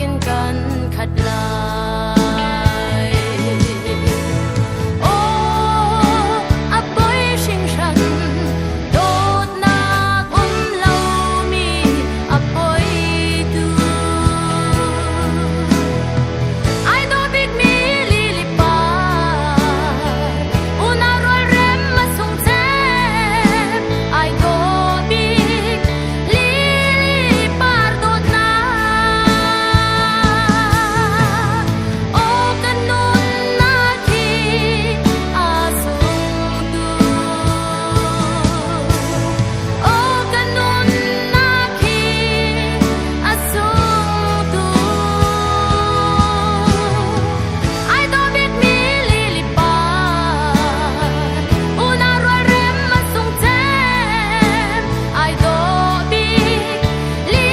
กินกันขัดลายโอ้อับปอยชิงฉันโดดนักเหล่ามีอับปอยดูไอโดบิกมีลิลิปาอุนารวยเรมมาส่งเจ็บไอโดบิกลิลิปาโดดนักโอ้กันนุนนาทีอาสุดูโอ้กันนุนนาทีอาสุดูไอโดบิกมีลิลิปาอุนารวยเรมมาส่งเจ็บไอโดบิกลิ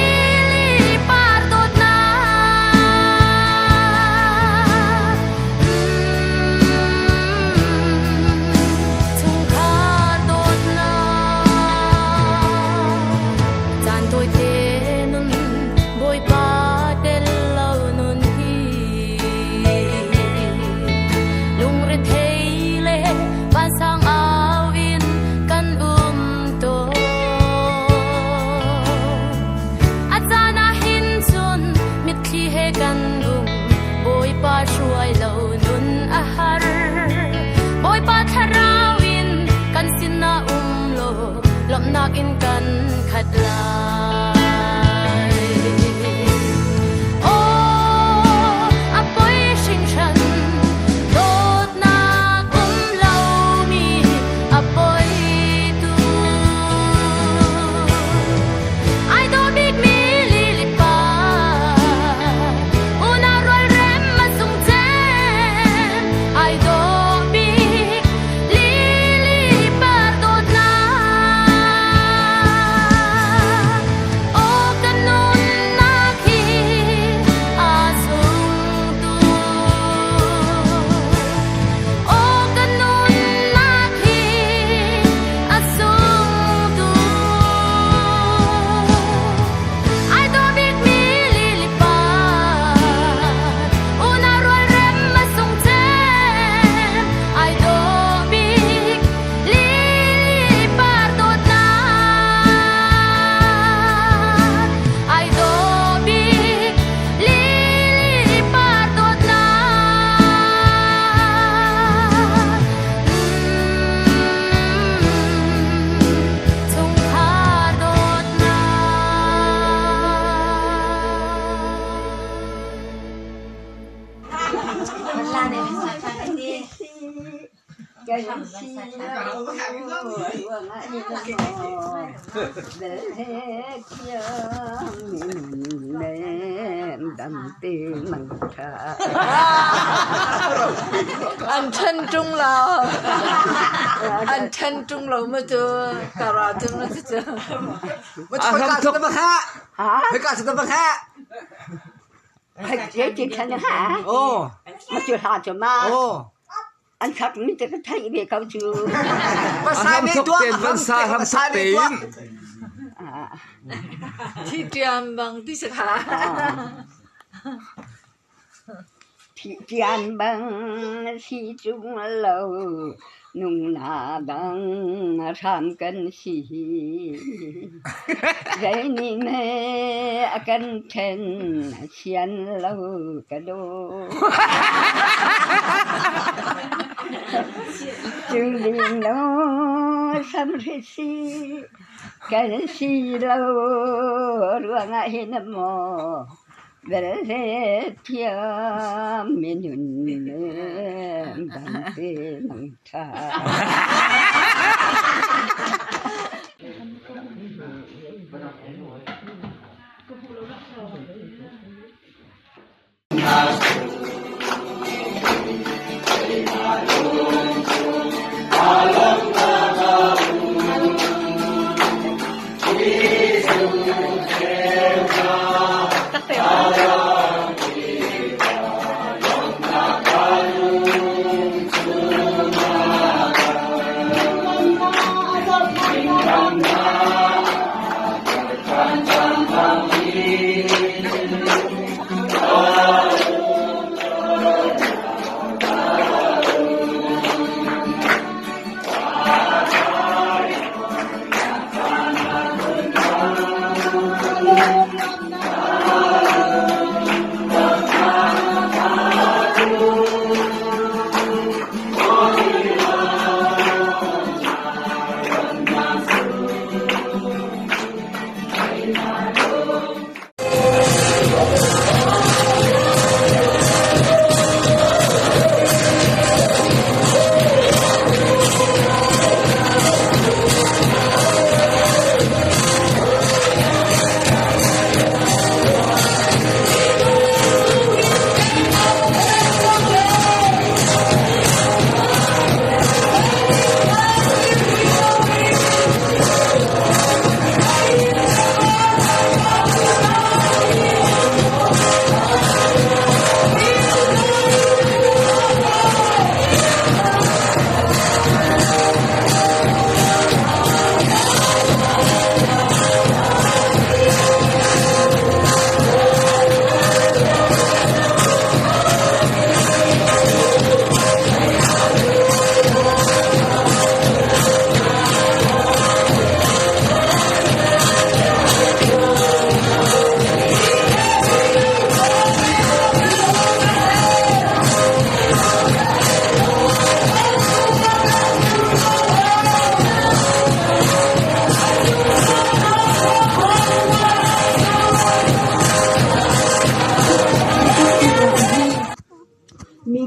ลิปาโดดนักทุ่งคาโดดนักจานตัวเทนุนบอยปาเดลเลานุนฮีลุงเรเทเลบ้านสร้างอาวินกันโตอาจารย์อาหินจุนมิตรที่ให้กันบอยปาช่วยเหล่านุนอาหารบอยปาทาราวินกันสินาโลลบนักอินกันขัดลายโอ้อับปอยชิงฉันโดดนักเหล่ามีอับปอยดูไอโดบิกมีลิลิปาอุนารวยเรมมาส่งเจ็บไอโดบิกลิลิปาโดดนักโอ้กันนุนนาทีอาสุดูโอ้กันนุนนาทีอาสุดูไอโดบิกมีลิลิปาอุนารวยเรมมาส่งเจ็บไอโดบิกลิลิปาโดดนักไอโดบิกลิลิปาโดดนักทุ่งคาโดดนัก cái gì đâu vương ai mò để kia mình nên đâm tim mình thả anh thân trung lầu anh thân trung lầu mà chưa cà rà chưa nó chưa Mà phải cả sự tâm hạ. hả Phải cả sự tâm hạ. hay chế chị thành hả Ồ. mà chưa hả cho mà Ồ. anh khắp mình cái thấy về câu chưa Mà sai biết tuốt. Hâm sai biết tuốt. à thì tiền bằng tí sạc hả thì tiền bằng si chung lâu nung na bằng tham cân si vậy nên cân thân xiên lâu cả đô chừng đi nó xăm si cái si lâu ruộng ai nằm mò về thiên mình bằng tên bằng thà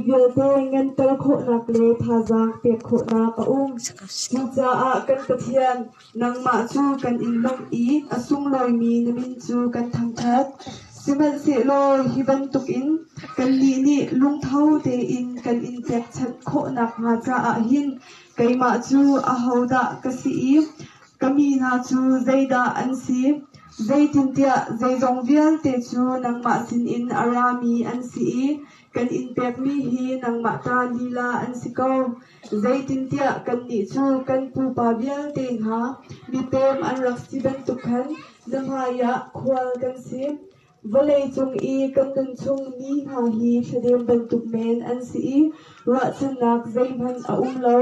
vial te ngan tar kho nak le tha jang pe kho na ka chu cha a kan pathian nang ma chu kan in long I asung loi mi namin chu kan tham that siman se lo hi ban tuk in kan ni lung thau te in kan in pek chat kho nak nga cha a hin kai ma chu a hoda ka si kami na chu zaida an si zai tin tia zai zong vial te chu nang ma sin in arami an si kan in pek mi hi nang ma ta lila an si ko zai tin tia kan ni chu kan pu pa vial te ha mi pem an rak si ban tu khan zamaya khwal kan si volei chung kan dun chung mi ha hi thadem ban tu men an si ra chanak zai man a lo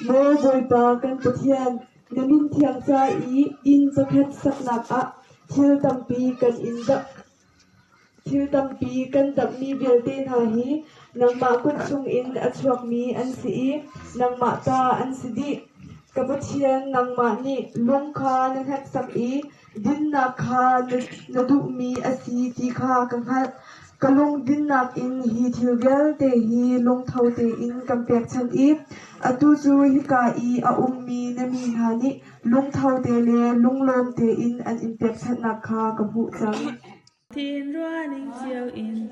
mo boi pa kan pathian namin thiang cha in zakhat saknak a thil tampi kan mi vial ten ha hi nang ma kun chung in achwak mi an si nang ma ta an si di kapathian nang ma ni lung kha nan hat sak din na kha na du mi asi ti kha kan hat kalung din nak in hi thil vial te hi lung thau te in kampek chan atu chu hi ka a mi na mi ha ni lung thau te le lung lom te in an impek chan na kha ka bu chang thiên running chiều in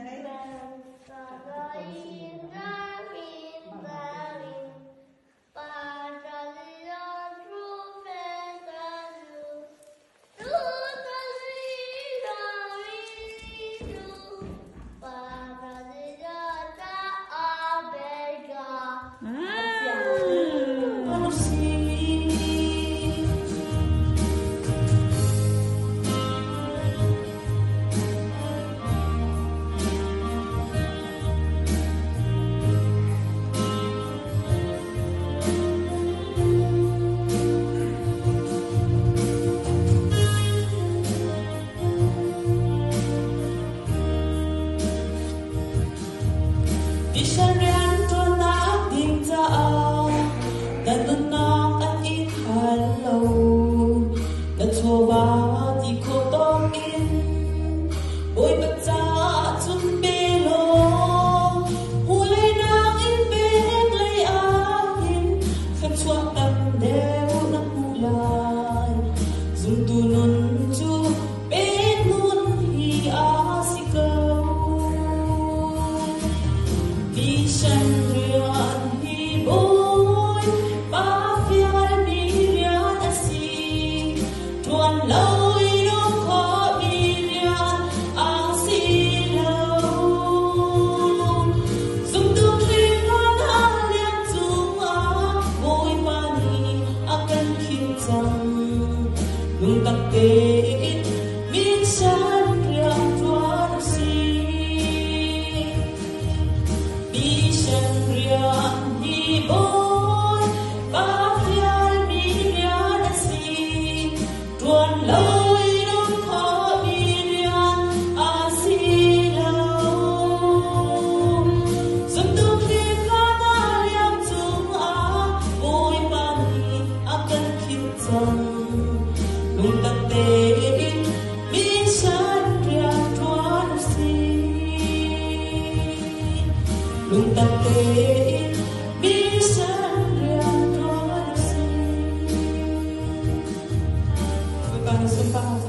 Hãy subscribe